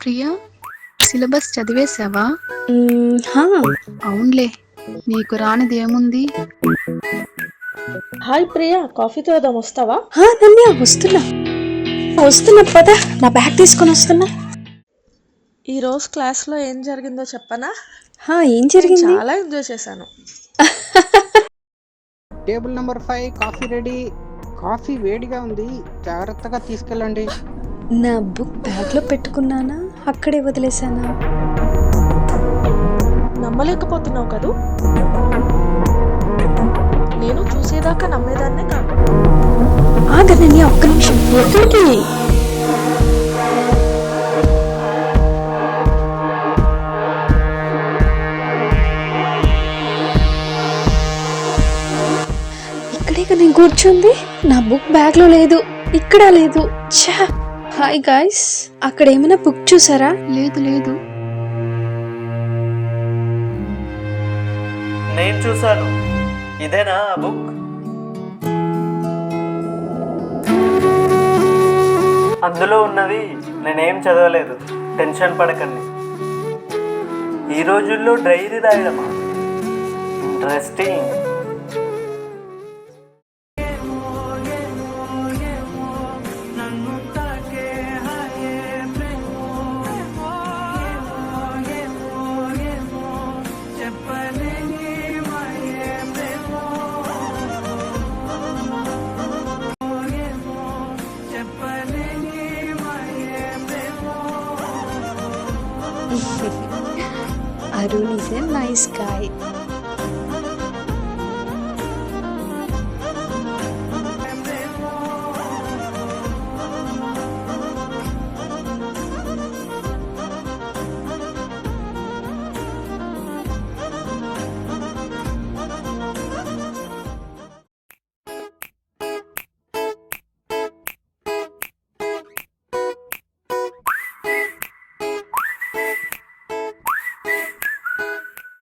Priya, syllabus చదివేశావా? హా. అవునులే, నీకు రానిది ఏముంది? హాయ్ ప్రియా, కాఫీ తాగుదాం, వస్తావా? నన్ను వస్తున్నా పద, నా బ్యాగ్ తీసుకొని వస్తున్నా. ఈరోజు క్లాస్లో ఏం జరిగిందో చెప్పనా? ఏం నేను జరిగింది? చాలా ఎంజాయ్ చేశాను. Table number 5 coffee ready. Coffee వేడిగా ఉంది, జాగ్రత్తగా తీసుకెళ్ళండి. నా బుక్ బ్యాగ్ లో పెట్టుకున్నానా, అక్కడే వదిలేసానా? నమ్మలేకపోతున్నావు కదూ? నేను చూసేదాకా నమ్మేదాన్నే కాదు. ఆగనని ఒక్క నిమిషం. ఎక్కడికి? ఇక్కడే కదా నేను కూర్చుంది. నా బుక్ బ్యాగ్ లో లేదు, ఇక్కడ లేదు. ఛా! హాయ్ గాయ్స్, అక్కడ ఏమైనా బుక్ చూసారా? లేదు లేదు. నేను చూశాను. ఇదేనా ఆ బుక్? అందులో ఉన్నది నేనేం చదవలేదు, టెన్షన్ పడకండి. ఈ రోజుల్లో డైరీ రాయడమా? Interesting. Arun is a nice guy.